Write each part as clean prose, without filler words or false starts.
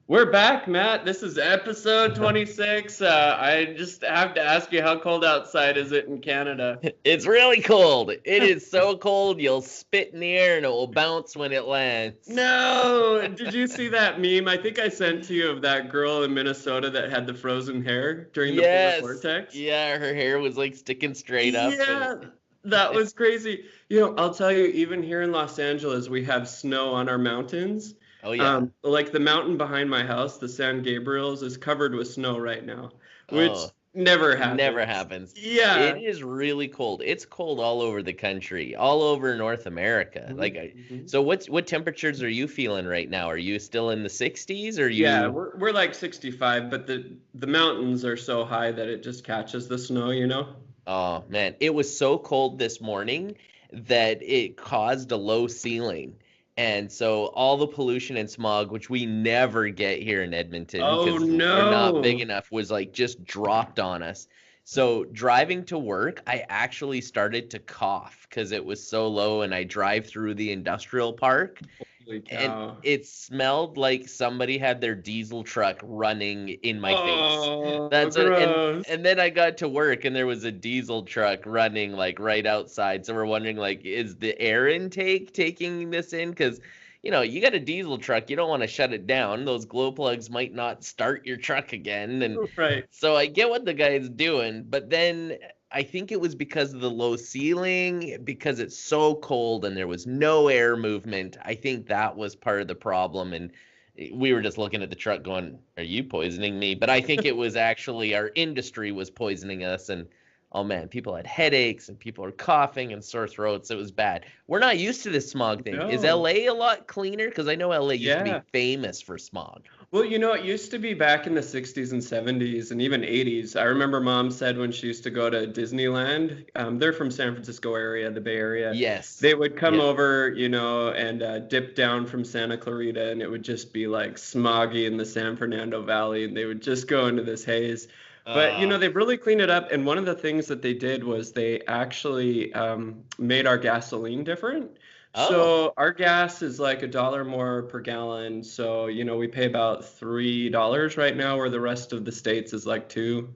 We're back, Matt. This is episode 26. I just have to ask you, how cold outside is it in Canada? It's really cold. It is so cold, you'll spit in the air and it will bounce when it lands. No! Did you see that meme I think I sent to you of that girl in Minnesota that had the frozen hair during the polar Yes. vortex? Yeah, her hair was like sticking straight up and Yeah, that was crazy. I'll tell you, even here in Los Angeles, we have snow on our mountains. oh yeah. Like the mountain behind my house, the San Gabriels, is covered with snow right now, which Oh, never never happens. happens. It Yeah. is really cold. It's cold all over the country, all over North America. Mhm, mhm. So what temperatures are you feeling right now? Are you still in the 60s or are Yeah, you we're like 65, but the mountains are so high that it just catches the snow. Oh man, it was so cold this morning that it caused a low ceiling. And so all the pollution and smog, which we never get here in Edmonton Oh because we're not big no. enough, was like just dropped on us. So driving to work, I actually started to cough because it was so low, and I drive through the industrial park Holy and cow. it smelled like somebody had their diesel truck running in my face. Oh, That's what, and gross. and then I got to work and there was a diesel truck running like right outside. So we're wondering like, is the air intake taking this in? Because you got a diesel truck, you don't want to shut it down. Those glow plugs might not start your truck again. And Right. so I get what the guy's doing, but then I think it was because of the low ceiling, because it's so cold and there was no air movement. I think that was part of the problem. And we were just looking at the truck going, "Are you poisoning me?" But I think it was actually our industry was poisoning us. And oh man, people had headaches and people were coughing and sore throats. It was bad. We're not used to this smog thing. Is No. LA a lot cleaner? Because I know LA used to be Yeah. famous for smog. Well, it used to be back in the 60s and 70s and even 80s. I remember mom said when she used to go to Disneyland, they're from San Francisco area, the Bay Area. Yes. They would come Yeah. over, and dip down from Santa Clarita, and it would just be like smoggy in the San Fernando Valley, and they would just go into this haze. But, Uh, they've really cleaned it up. And one of the things that they did was they actually made our gasoline different. oh. So our gas is like $1 more per gallon. So, we pay about $3 right now, where the rest of the states is like two.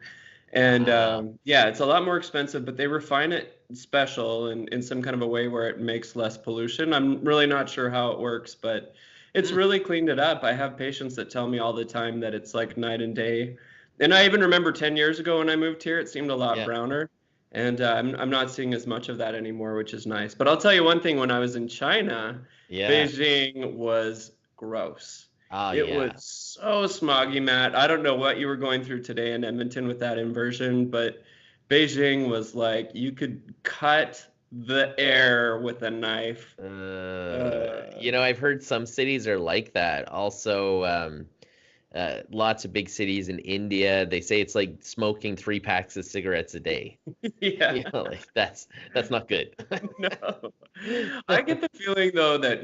And Wow. yeah, it's a lot more expensive, but they refine it special in some kind of a way where it makes less pollution. I'm really not sure how it works, but it's Hmm. really cleaned it up. I have patients that tell me all the time that it's like night and day. And I even remember 10 years ago when I moved here, it seemed a lot Yeah. browner. And I'm not seeing as much of that anymore, which is nice. But I'll tell you one thing, when I was in China, Yeah. Beijing was gross. Oh It was yeah. so smoggy, Matt. I don't know what you were going through today in Edmonton with that inversion, but Beijing was like you could cut the air with a knife. I've heard some cities are like that. Also, lots of big cities in India, they say it's like smoking 3 packs of cigarettes a day. Yeah. Like that's not good. No. I get the feeling though that,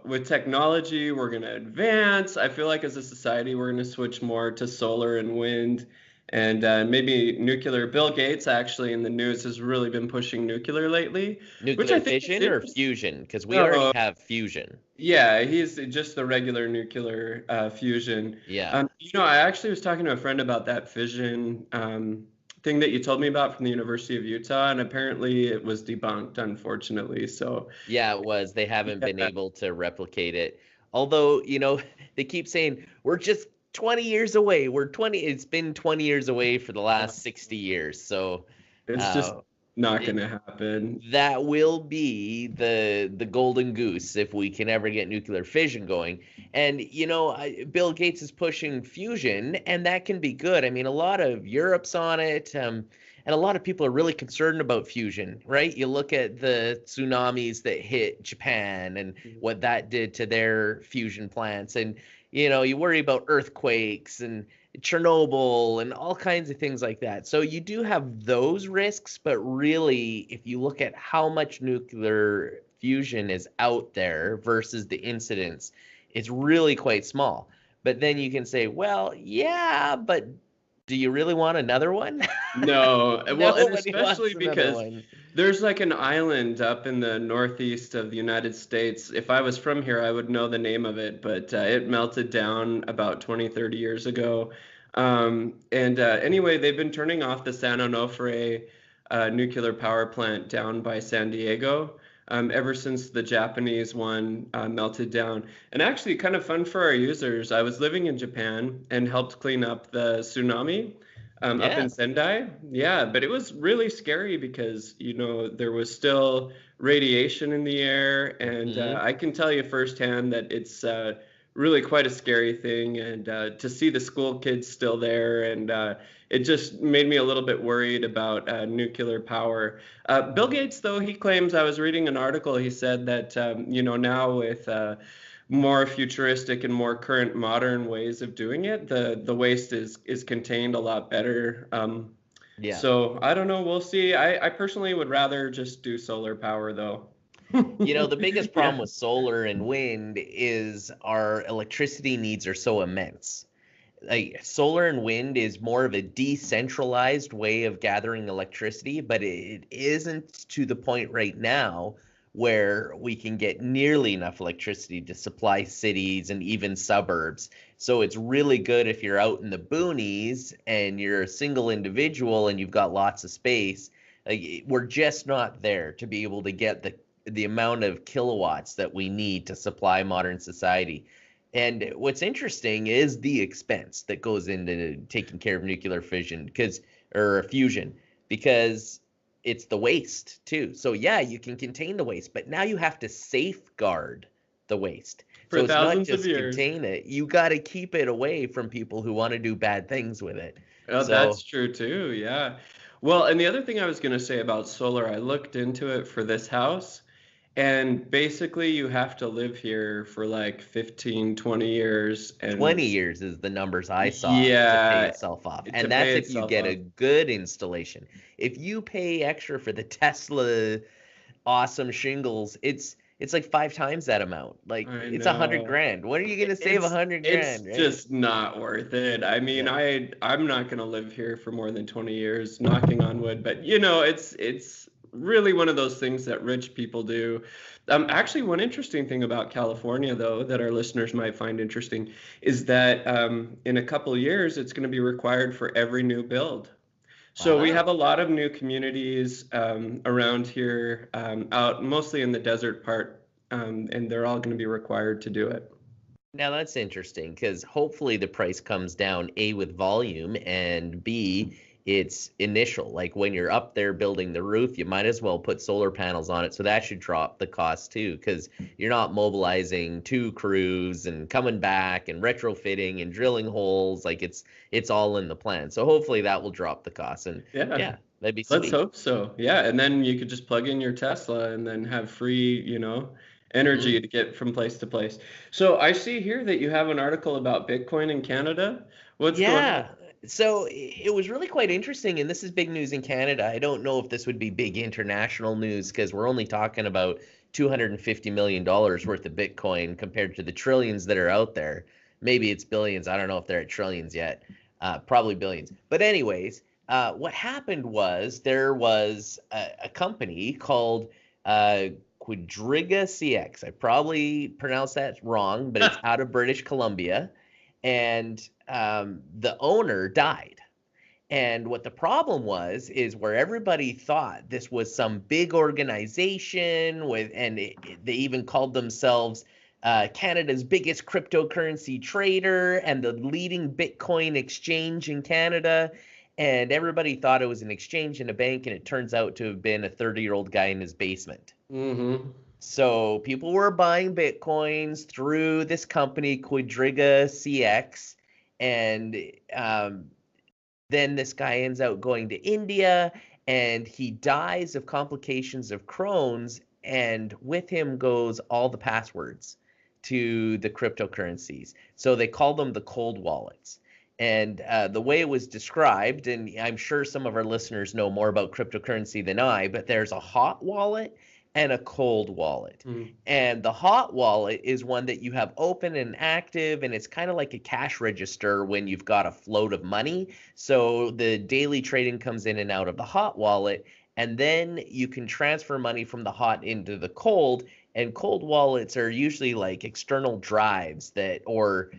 with technology, we're going to advance. I feel like as a society, we're going to switch more to solar and wind and maybe nuclear. Bill Gates actually in the news has really been pushing nuclear lately, which Nuclear I think is fission or interesting. fusion? Because we already No, have fusion. yeah, he's just the regular nuclear fusion. Yeah. I actually was talking to a friend about that fission thing that you told me about from the University of Utah, and apparently it was debunked, unfortunately. So, Yeah, it was. They haven't been yeah, able to replicate it. Although, they keep saying we're just 20 years away. It's been 20 years away for the last 60 years. So, it's just uh, not it, going to happen. that will be the golden goose if we can ever get nuclear fission going. And Bill Gates is pushing fusion, and that can be good. I mean, a lot of Europe's on it, and a lot of people are really concerned about fusion, right? You look at the tsunamis that hit Japan and what that did to their fusion plants, and you worry about earthquakes and Chernobyl and all kinds of things like that. So you do have those risks, but really, if you look at how much nuclear fusion is out there versus the incidents, it's really quite small. But then you can say, well, yeah, but Do you really want another one? No, well, and Nobody wants especially another because one. there's like an island up in the northeast of the United States. If I was from here, I would know the name of it, but it melted down about 20, 30 years ago. And anyway, they've been turning off the San Onofre nuclear power plant down by San Diego ever since the Japanese one melted down. And actually, kind of fun for our users, I was living in Japan and helped clean up the tsunami up Yeah. in Sendai. Yeah, but it was really scary because, there was still radiation in the air. And Hmm. I can tell you firsthand that it's really quite a scary thing. And to see the school kids still there, and it just made me a little bit worried about nuclear power. Bill Gates, though, he claims, I was reading an article, he said that, now with more futuristic and more current modern ways of doing it, the waste is contained a lot better. Yeah. So I don't know, we'll see. I personally would rather just do solar power though. The biggest problem Yeah. with solar and wind is our electricity needs are so immense. Like solar and wind is more of a decentralized way of gathering electricity, but it isn't to the point right now where we can get nearly enough electricity to supply cities and even suburbs. So it's really good if you're out in the boonies and you're a single individual and you've got lots of space. Like we're just not there to be able to get the amount of kilowatts that we need to supply modern society. And what's interesting is the expense that goes into taking care of nuclear fission or fusion, because it's the waste too. So yeah, you can contain the waste, but now you have to safeguard the waste. For So it's not thousands of just years. contain it. You got to keep it away from people who want to do bad things with it. Oh, that's So true too. Yeah. Well, and the other thing I was going to say about solar, I looked into it for this house, and basically you have to live here for like 15, 20 years. And 20 years is the numbers I saw to pay yeah, itself off. to And that's pay if you itself get a off. good installation. If you pay extra for the Tesla awesome shingles, it's like 5 times that amount. Like I it's 100 know. grand. What are you gonna save a It's hundred it's grand, right? just not worth it. I mean, Yeah. I'm not gonna live here for more than 20 years, knocking on wood, but it's really one of those things that rich people do. Actually, one interesting thing about California, though, that our listeners might find interesting is that in a couple years, it's going to be required for every new build. So we have Wow. a lot of new communities around here, out mostly in the desert part, and they're all going to be required to do it. Now that's interesting because hopefully the price comes down A with volume and B it's initial. Like when you're up there building the roof, you might as well put solar panels on it. So that should drop the cost too because you're not mobilizing 2 crews and coming back and retrofitting and drilling holes. Like it's all in the plan. So hopefully that will drop the cost. And Yeah. yeah, that'd be Let's sweet. hope so. Yeah, and then you could just plug in your Tesla and then have free, energy Mhm. to get from place to place. So I see here that you have an article about Bitcoin in Canada. What's going on? Yeah. So it was really quite interesting, and this is big news in Canada. I don't know if this would be big international news because we're only talking about $250 million worth of Bitcoin compared to the trillions that are out there. Maybe it's billions. I don't know if they're at trillions yet. Probably billions. But anyways, what happened was there was a company called QuadrigaCX. I probably pronounced that wrong, but it's out of British Columbia, and the owner died. And what the problem was is where everybody thought this was some big organization they even called themselves Canada's biggest cryptocurrency trader and the leading Bitcoin exchange in Canada. And everybody thought it was an exchange and a bank, and it turns out to have been a 30-year-old guy in his basement. Mm-hmm. So people were buying Bitcoins through this company, QuadrigaCX, and then this guy ends up going to India, and he dies of complications of Crohn's, and with him goes all the passwords to the cryptocurrencies. So they call them the cold wallets. And the way it was described, and I'm sure some of our listeners know more about cryptocurrency than I, but there's a hot wallet and a cold wallet. Mm. And the hot wallet is one that you have open and active, and it's kind of like a cash register when you've got a float of money. So the daily trading comes in and out of the hot wallet, and then you can transfer money from the hot into the cold. And cold wallets are usually like external drives that, or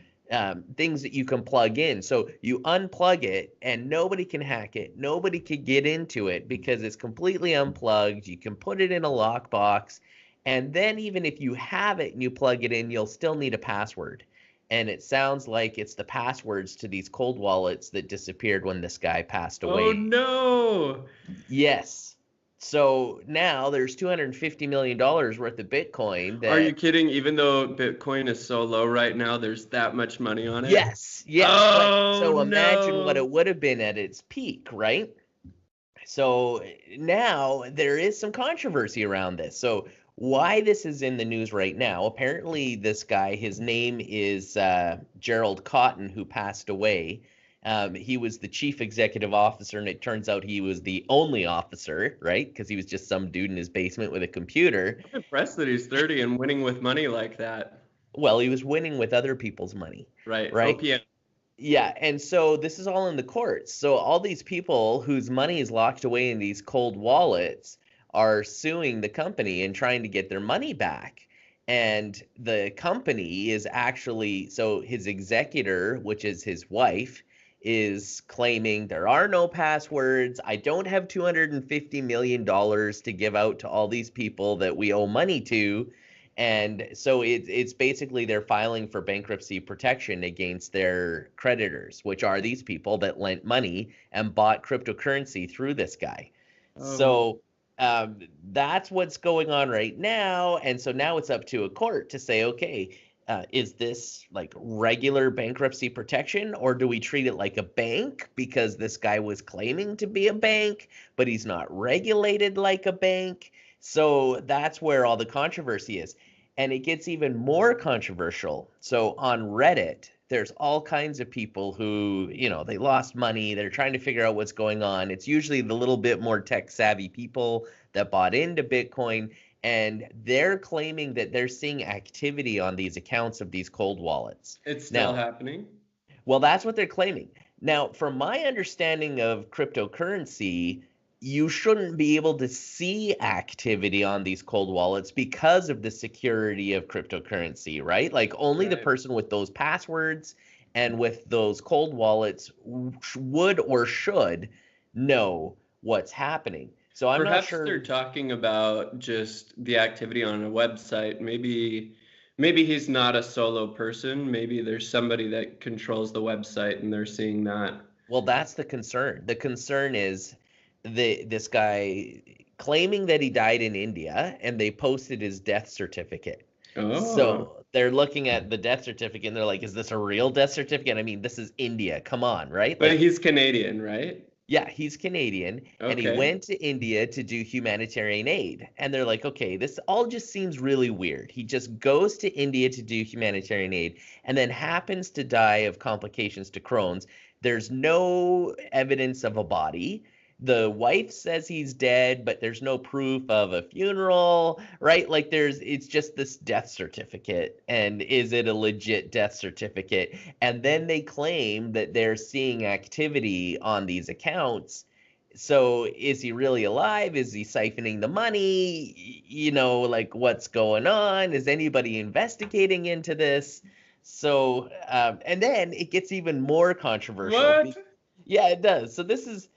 things that you can plug in. So you unplug it and nobody can hack it. Nobody can get into it because it's completely unplugged. You can put it in a lockbox. And then even if you have it and you plug it in, you'll still need a password. And it sounds like it's the passwords to these cold wallets that disappeared when this guy passed away. Oh, no. Yes. So now there's $250 million worth of Bitcoin. Are you kidding? Even though Bitcoin is so low right now, there's that much money on it? Yes. Oh, so imagine what no. it would have been at its peak, right? So now there is some controversy around this. So why this is in the news right now, apparently this guy, his name is Gerald Cotten, who passed away. He was the chief executive officer, and it turns out he was the only officer, right? Because he was just some dude in his basement with a computer. I'm impressed that he's 30 and winning with money like that. Well, he was winning with other people's money. Right. Right? OPM. Yeah, and so this is all in the courts. So all these people whose money is locked away in these cold wallets are suing the company and trying to get their money back. And the company is actually, so his executor, which is his wife, is claiming there are no passwords. I don't have $250 million to give out to all these people that we owe money to. And so it's basically they're filing for bankruptcy protection against their creditors, which are these people that lent money and bought cryptocurrency through this guy. So that's what's going on right now. And so now it's up to a court to say, okay, is this like regular bankruptcy protection, or do we treat it like a bank because this guy was claiming to be a bank, but he's not regulated like a bank? So that's where all the controversy is. And it gets even more controversial. So on Reddit, there's all kinds of people who, they lost money. They're trying to figure out what's going on. It's usually the little bit more tech savvy people that bought into Bitcoin. And they're claiming that they're seeing activity on these accounts of these cold wallets. It's still happening? Well, that's what they're claiming. Now, from my understanding of cryptocurrency, you shouldn't be able to see activity on these cold wallets because of the security of cryptocurrency, right? Like only the person with those passwords and with those cold wallets would or should know what's happening. So I'm not sure. Perhaps they're talking about just the activity on a website. Maybe he's not a solo person. Maybe there's somebody that controls the website and they're seeing that. Well, that's the concern. The concern is this guy claiming that he died in India, and they posted his death certificate. Oh. So they're looking at the death certificate and they're like, is this a real death certificate? I mean, this is India. Come on, right? But he's Canadian, right? Yeah, he's Canadian, and he went to India to do humanitarian aid. And they're like, okay, this all just seems really weird. He just goes to India to do humanitarian aid and then happens to die of complications to Crohn's. There's no evidence of a body. The wife says he's dead, but there's no proof of a funeral, right? Like it's just this death certificate. And is it a legit death certificate? And then they claim that they're seeing activity on these accounts. So is he really alive? Is he siphoning the money? Like what's going on? Is anybody investigating into this? So, and then it gets even more controversial. What? Yeah, it does. So this is,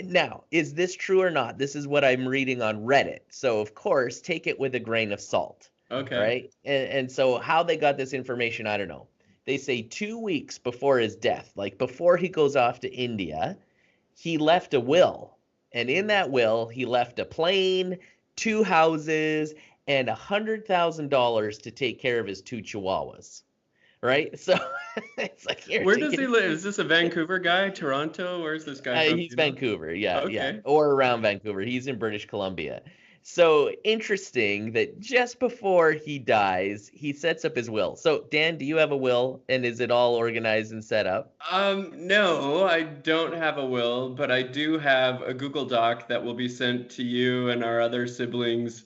now, is this true or not? This is what I'm reading on Reddit. So, of course, take it with a grain of salt. Okay. Right? And so how they got this information, I don't know. They say 2 weeks before his death, like before he goes off to India, he left a will. And in that will, he left a plane, 2 houses, and $100,000 to take care of his 2 chihuahuas. Right? So it's like, where does he live? Is this a Vancouver guy? Toronto? Where's this guy from? He's Vancouver, yeah, Okay. yeah, or around Vancouver. He's in British Columbia. So interesting that just before he dies, he sets up his will. So Dan, do you have a will, and is it all organized and set up? No, I don't have a will, but I do have a Google Doc that will be sent to you and our other siblings.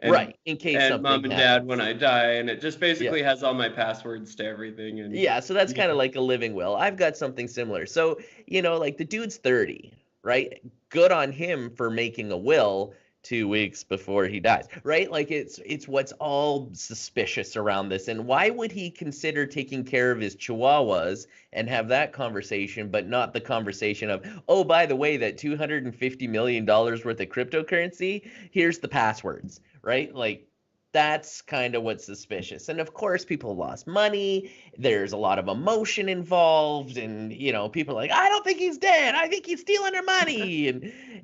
and in case and mom something and dad happens. when I die, and it just Yeah. basically has all my passwords to everything. And Yeah, so that's yeah, kind of like a living will. I've got something similar. So, like the dude's 30, right? Good on him for making a will 2 weeks before he dies, right? Like it's what's all suspicious around this. And why would he consider taking care of his chihuahuas and have that conversation, but not the conversation of, oh, by the way, that $250 million worth of cryptocurrency, here's the passwords, right? Like that's kind of what's suspicious. And of course, people lost money. There's a lot of emotion involved, and people are like, I don't think he's dead. I think he's stealing her money.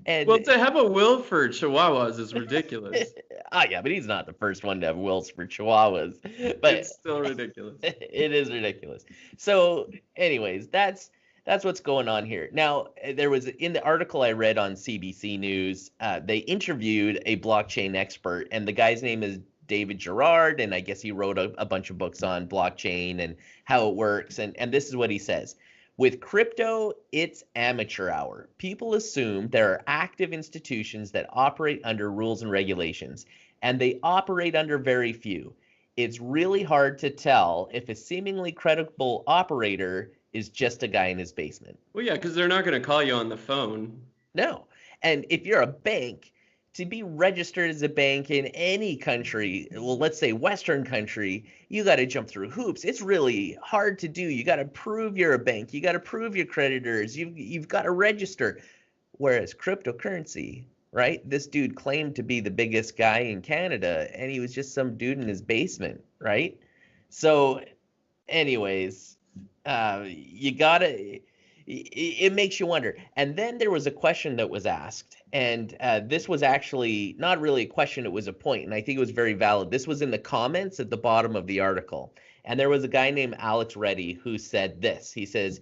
And well, to have a will for chihuahuas is ridiculous. yeah, but he's not the first one to have wills for chihuahuas. But It's still ridiculous. it is ridiculous. So, anyways, that's what's going on here. Now, there was in the article I read on CBC News, they interviewed a blockchain expert, and the guy's name is David Gerard, and I guess he wrote a bunch of books on blockchain and how it works. And this is what he says. With crypto, it's amateur hour. People assume there are active institutions that operate under rules and regulations, and they operate under very few. It's really hard to tell if a seemingly credible operator is just a guy in his basement. Well, yeah, because they're not going to call you on the phone. No. And if you're a bank, to be registered as a bank in any country, well, let's say Western country, you got to jump through hoops. It's really hard to do. You got to prove you're a bank. You got to prove your creditors. You've got to register. Whereas cryptocurrency, right? This dude claimed to be the biggest guy in Canada, and he was just some dude in his basement, right? So, anyways, you gotta. It makes you wonder. And then there was a question that was asked, and this was actually not really a question, it was a point, and I think it was very valid. This was in the comments at the bottom of the article, and there was a guy named Alex Reddy who said this. He says,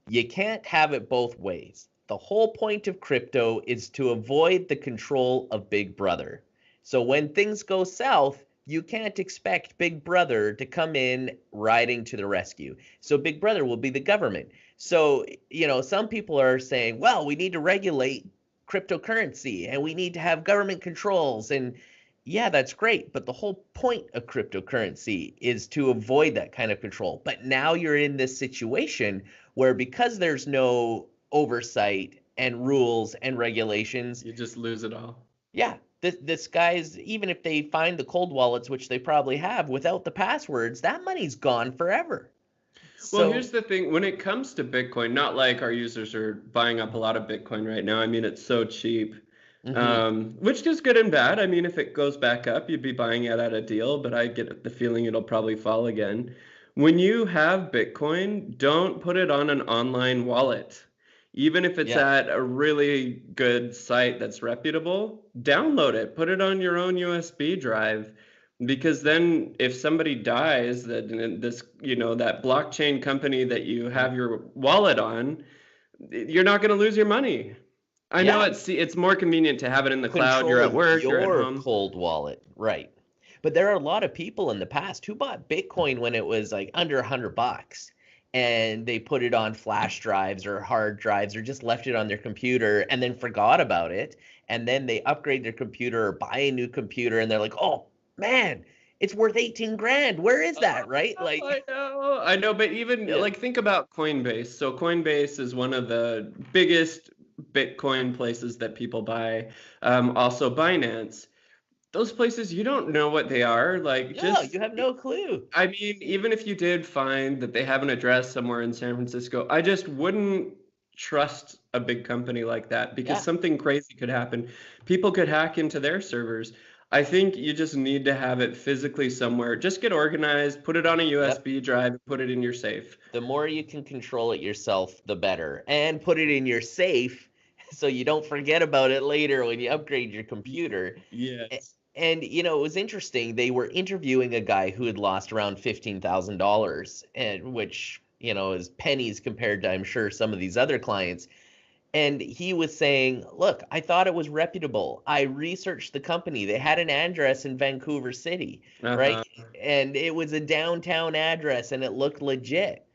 you can't have it both ways. The whole point of crypto is to avoid the control of Big Brother. So when things go south, you can't expect Big Brother to come in riding to the rescue. So Big Brother will be the government. So, some people are saying, well, we need to regulate cryptocurrency and we need to have government controls. And yeah, that's great. But the whole point of cryptocurrency is to avoid that kind of control. But now you're in this situation where because there's no oversight and rules and regulations, You just lose it all. yeah, this guy's, even if they find the cold wallets, which they probably have, without the passwords, that money's gone forever. Well, here's the thing. When it comes to Bitcoin, not like our users are buying up a lot of Bitcoin right now. I mean, it's so cheap, which is good and bad. I mean, if it goes back up, you'd be buying it at a deal, but I get the feeling it'll probably fall again. When you have Bitcoin, don't put it on an online wallet. Even if it's Yeah. at a really good site that's reputable, download it, put it on your own USB drive. Because then if somebody dies, that that blockchain company that you have your wallet on, you're not going to lose your money. I know Yeah. it's more convenient to have it in the cloud. You're at work, you're at Your home. cold wallet, right? But there are a lot of people in the past who bought Bitcoin when it was like under $100, and they put it on flash drives or hard drives or just left it on their computer and then forgot about it. And then they upgrade their computer or buy a new computer, and they're like, oh man, it's worth 18 grand. Where is that, right? Like, I know, but even yeah, like think about Coinbase. So Coinbase is one of the biggest Bitcoin places that people buy. Also Binance. Those places, you don't know what they are. Like, yeah, you have no clue. I mean, even if you did find that they have an address somewhere in San Francisco, I just wouldn't trust a big company like that because Yeah. something crazy could happen. People could hack into their servers. I think you just need to have it physically somewhere. Just get organized, put it on a Yep. USB drive, put it in your safe. The more you can control it yourself, the better. And put it in your safe so you don't forget about it later when you upgrade your computer. Yes. And it was interesting. They were interviewing a guy who had lost around $15,000, and which, is pennies compared to, I'm sure, some of these other clients. And he was saying, look, I thought it was reputable. I researched the company. They had an address in Vancouver City, right? Uh-huh. And it was a downtown address and it looked legit.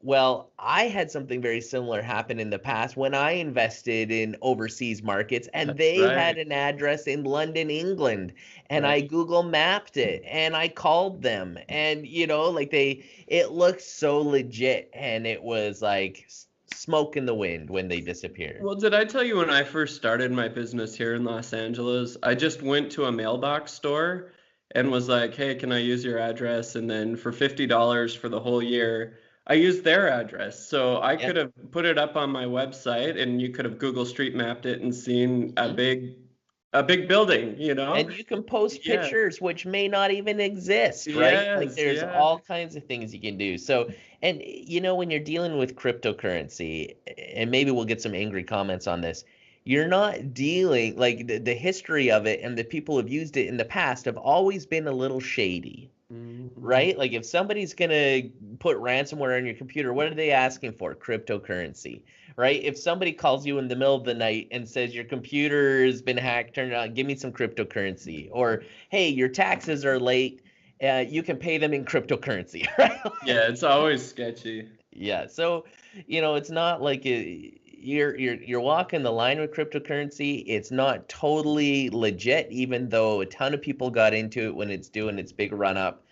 Well, I had something very similar happen in the past when I invested in overseas markets, and That's they had right. an address in London, England, and Right. I Google mapped it and I called them, and like it looked so legit, and it was like smoke in the wind when they disappeared. Well, did I tell you when I first started my business here in Los Angeles, I just went to a mailbox store and was like, "Hey, can I use your address?" And then for $50 for the whole year, I used their address. So I Yeah. could have put it up on my website and you could have Google Street Mapped it and seen a big building, you know? And you can post Yeah. pictures which may not even exist, right? Like Yes, there's yeah. all kinds of things you can do. So, and when you're dealing with cryptocurrency, and maybe we'll get some angry comments on this, you're not dealing like the history of it and the people who've used it in the past have always been a little shady, Mhm. right? Like if somebody's gonna put ransomware on your computer, what are they asking for? Cryptocurrency, right? If somebody calls you in the middle of the night and says your computer has been hacked, turn it on, give me some cryptocurrency, or hey, your taxes are late, you can pay them in cryptocurrency, right? Yeah, it's always sketchy. Yeah, so it's not like you're walking the line with cryptocurrency. It's not totally legit, even though a ton of people got into it when it's doing its big run up.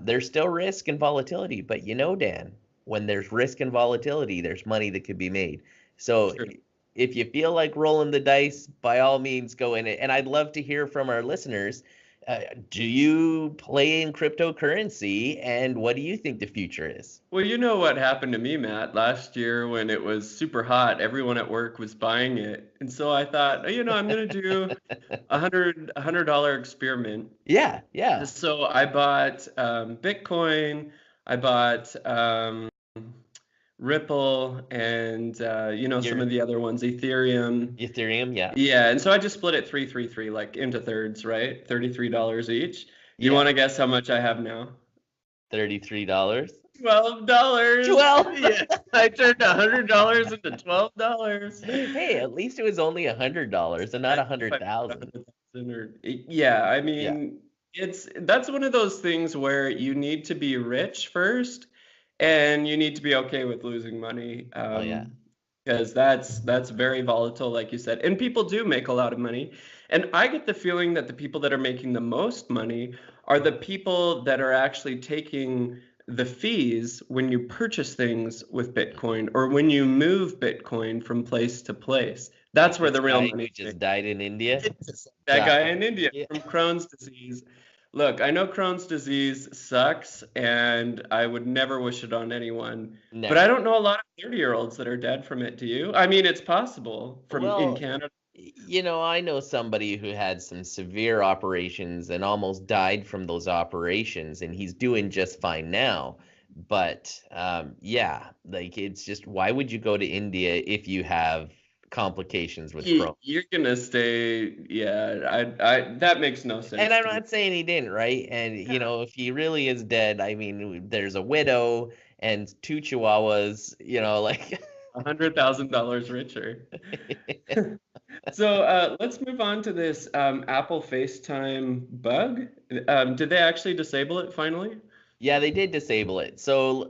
There's still risk and volatility, but Dan, when there's risk and volatility, there's money that could be made. So True. if you feel like rolling the dice, by all means, go in it. And I'd love to hear from our listeners. Uh, do you play in cryptocurrency, and what do you think the future is? Well, you know what happened to me, Matt, last year when it was super hot, everyone at work was buying it. And so I thought, I'm going to do a $100 experiment. Yeah, yeah. So I bought Bitcoin, I bought Ripple, and some Your of the other ones, Ethereum. Ethereum, yeah. Yeah, and so I just split it 333 like into thirds, right? $33 each. You Yeah. want to guess how much I have now? $33. $12. 12. Yeah, I turned $100 into $12. Hey, at least it was only $100 and not If a hundred I thousand. 100,000 yeah, I Yeah. mean, that's one of those things where you need to be rich first, and you need to be okay with losing money, Oh yeah. because that's very volatile, like you said, and people do make a lot of money. And I get the feeling that the people that are making the most money are the people that are actually taking the fees when you purchase things with Bitcoin or when you move Bitcoin from place to place. That's Like where this the real guy who money's made. just died in India. That Yeah. guy in India Yeah. from Crohn's disease. Look, I know Crohn's disease sucks, and I would never wish it on anyone. But I Never. don't know a lot of 30-year-olds that are dead from it. Do you? I mean, it's possible from in Well, Canada. I know somebody who had some severe operations and almost died from those operations, and he's doing just fine now. But yeah, like it's just why would you go to India if you have complications with Crohn? You're gonna stay. Yeah, that makes no And sense I'm to me. not saying he didn't, right? And Yeah, if he really is dead, I mean, there's a widow and two chihuahuas, like $100,000 richer. So let's move on to this Apple FaceTime bug. Did they actually disable it finally? Yeah, they did disable it. So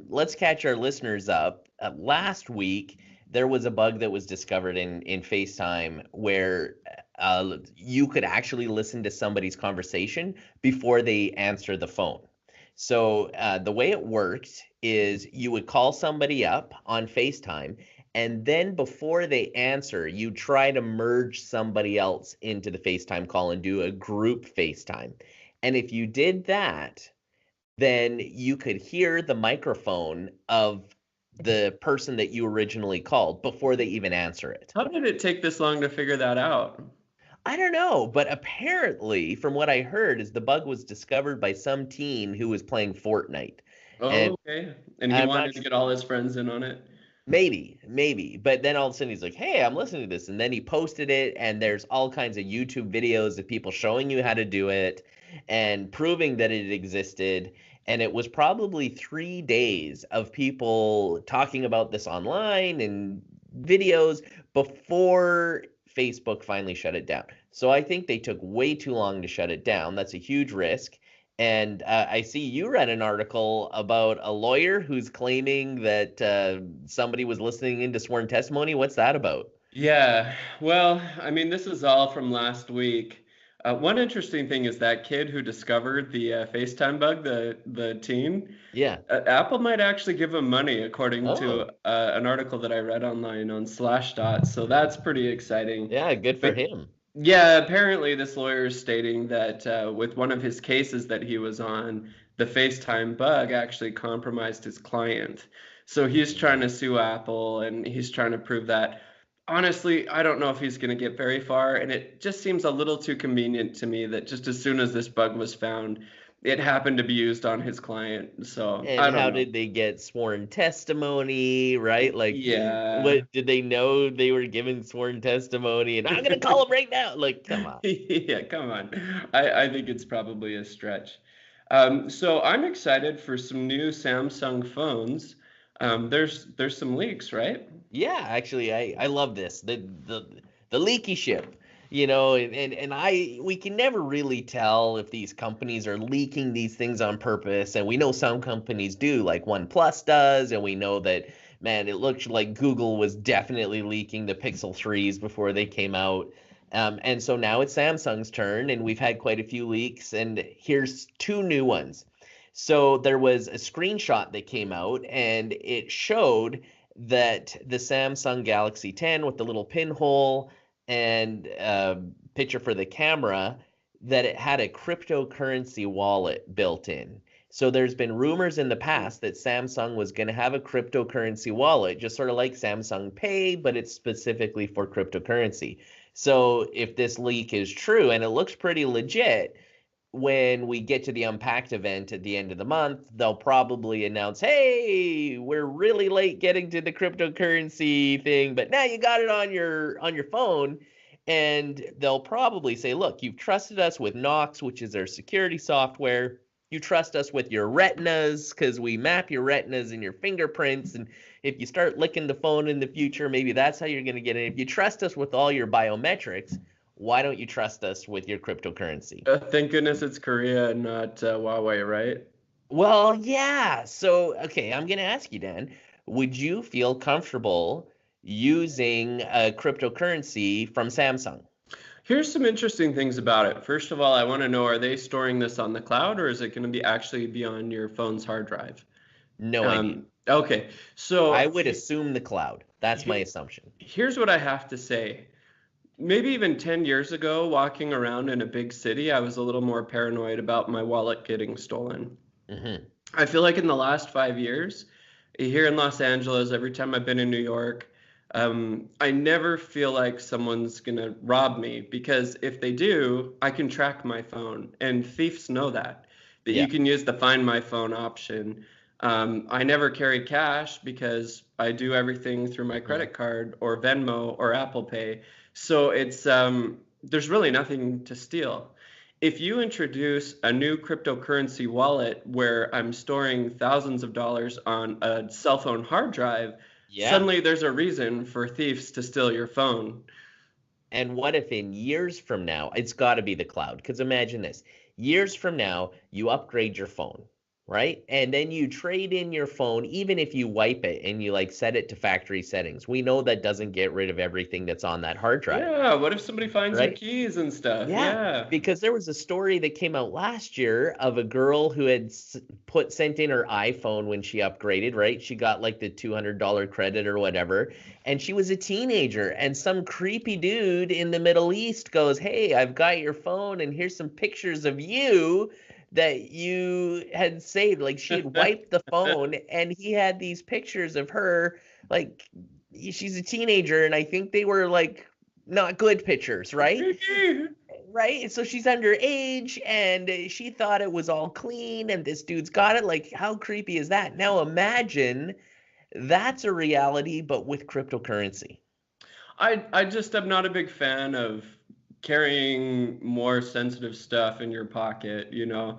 let's catch our listeners up. Last week, there was a bug that was discovered in FaceTime where you could actually listen to somebody's conversation before they answer the phone. So the way it worked is you would call somebody up on FaceTime, and then before they answer, you try to merge somebody else into the FaceTime call and do a group FaceTime. And if you did that, then you could hear the microphone of the person that you originally called before they even answer it. How did it take this long to figure that out? I don't know, but apparently, from what I heard, is the bug was discovered by some teen who was playing Fortnite. And Oh, okay. And he I'm not wanted to get all his friends in on it. maybe, but then all of a sudden he's like, "Hey, I'm listening to this," and then he posted it, and there's all kinds of YouTube videos of people showing you how to do it and proving that it existed. And it was probably 3 days of people talking about this online and videos before Facebook finally shut it down. So I think they took way too long to shut it down. That's a huge risk. And I see you read an article about a lawyer who's claiming that somebody was listening into sworn testimony. What's that about? Yeah, well, I mean, this is all from last week. One interesting thing is that kid who discovered the FaceTime bug, the teen, Yeah. Apple might actually give him money, according to Oh, an article that I read online on Slashdot. So that's pretty exciting. yeah, good for But him. yeah, apparently this lawyer is stating that with one of his cases that he was on, the FaceTime bug actually compromised his client. So he's trying to sue Apple and he's trying to prove that. Honestly, I don't know if he's going to get very far, and it just seems a little too convenient to me that just as soon as this bug was found, it happened to be used on his client. So And I don't how know. did they get sworn testimony, right? Like, Yeah. what did they know they were giving sworn testimony? And I'm gonna call him right now. Like, come on. Yeah, come on. I think it's probably a stretch. So I'm excited for some new Samsung phones. There's some leaks, right? Yeah, actually, I love this. The leaky ship. And I we can never really tell if these companies are leaking these things on purpose. And we know some companies do, like OnePlus does, and we know that, man, it looked like Google was definitely leaking the Pixel 3s before they came out. And so now it's Samsung's turn, and we've had quite a few leaks, and here's two new ones. So there was a screenshot that came out, and it showed that the Samsung Galaxy 10 with the little pinhole and picture for the camera, that it had a cryptocurrency wallet built in. So there's been rumors in the past that Samsung was going to have a cryptocurrency wallet, just sort of like Samsung Pay, but it's specifically for cryptocurrency. So if this leak is true, and it looks pretty legit, when we get to the Unpacked event at the end of the month, they'll probably announce, "Hey, we're really late getting to the cryptocurrency thing, but now you got it on your phone." And they'll probably say, "Look, you've trusted us with Knox, which is our security software. You trust us with your retinas because we map your retinas and your fingerprints. And if you start licking the phone in the future, maybe that's how you're going to get it. If you trust us with all your biometrics, why don't you trust us with your cryptocurrency?" Thank goodness it's Korea and not Huawei, right? Well, yeah. So, okay, I'm going to ask you, Dan, would you feel comfortable using a cryptocurrency from Samsung? Here's some interesting things about it. First of all, I want to know, are they storing this on the cloud or is it going to be actually be on your phone's hard drive? No idea. Okay, I so would assume the cloud. That's my assumption. here's what I have to say. Maybe even 10 years ago, walking around in a big city, I was a little more paranoid about my wallet getting stolen. Hmm. I feel like in the last 5 years, here in Los Angeles, every time I've been in New York, I never feel like someone's gonna rob me because if they do, I can track my phone, and thieves know that Yeah. you can use the Find My Phone option. I never carry cash because I do everything through my Mm. credit card or Venmo or Apple Pay. So there's really nothing to steal. If you introduce a new cryptocurrency wallet where I'm storing thousands of dollars on a cell phone hard drive, Yeah. suddenly there's a reason for thieves to steal your phone. And what if in years from now, it's got to be the cloud? Because imagine this, years from now, you upgrade your phone, right? And then you trade in your phone, even if you wipe it and you like set it to factory settings. We know that doesn't get rid of everything that's on that hard drive, Yeah, what if somebody finds your right? keys and stuff? Yeah, Yeah. because there was a story that came out last year of a girl who had sent in her iPhone when she upgraded, right? She got like the $200 credit or whatever, and she was a teenager, and some creepy dude in the Middle East goes, "Hey, I've got your phone, and here's some pictures of you that you had saved." Like she had wiped the phone, and he had these pictures of her, like she's a teenager, and I think they were like not good pictures, right? Right? And so she's underage and she thought it was all clean and this dude's got it. Like, how creepy is that? Now imagine that's a reality, but with cryptocurrency. I just am not a big fan of carrying more sensitive stuff in your pocket, you know.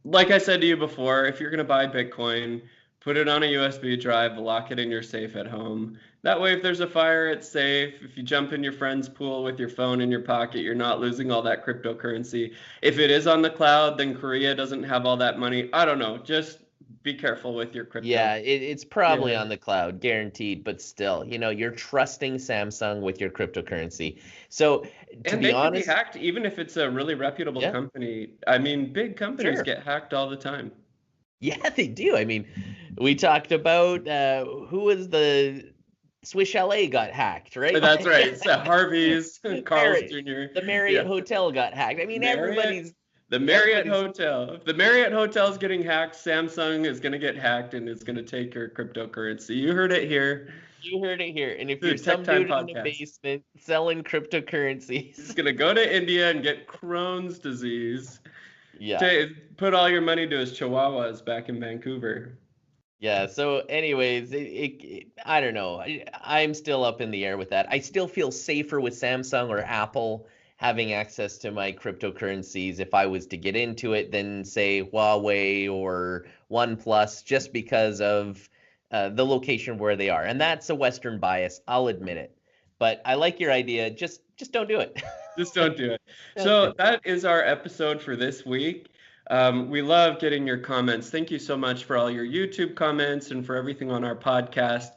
Like I said to you before, if you're going to buy Bitcoin, put it on a USB drive, lock it in your safe at home. That way, if there's a fire, it's safe. If you jump in your friend's pool with your phone in your pocket, you're not losing all that cryptocurrency. If it is on the cloud, then Korea doesn't have all that money. I don't know. Just be careful with your crypto. Yeah, it's probably Yeah. on the cloud, guaranteed, but still, you're trusting Samsung with your cryptocurrency. So, to And be they could be honest, hacked even if it's a really reputable yeah, company. I mean, big companies sure. get hacked all the time. Yeah, they do. I mean, we talked about who was the Swiss Chalet got hacked, right? That's right. So Harvey's, Carl's Marriott, Jr. the Marriott Yeah. Hotel got hacked. I mean, Marriott, the Marriott everybody's Hotel. If the Marriott Hotel is getting hacked, Samsung is going to get hacked and it's going to take your cryptocurrency. You heard it here. You heard it here. And if The you're Tech some Time dude in the Podcast. basement selling He's cryptocurrencies, going to go to India and get Crohn's disease. yeah. Put all your money to his chihuahuas back in Vancouver. Yeah, so anyways, I don't know. I'm still up in the air with that. I still feel safer with Samsung or Apple having access to my cryptocurrencies if I was to get into it than, say, Huawei or OnePlus, just because of the location where they are. And that's a Western bias, I'll admit it. But I like your idea. Just don't do it. Just don't do it. Don't do So it. that is our episode for this week. We love getting your comments. Thank you so much for all your YouTube comments and for everything on our podcast.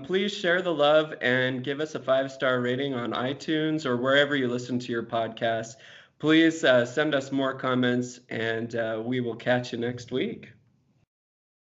Please share the love and give us a 5-star rating on iTunes or wherever you listen to your podcast. Please send us more comments, and we will catch you next week.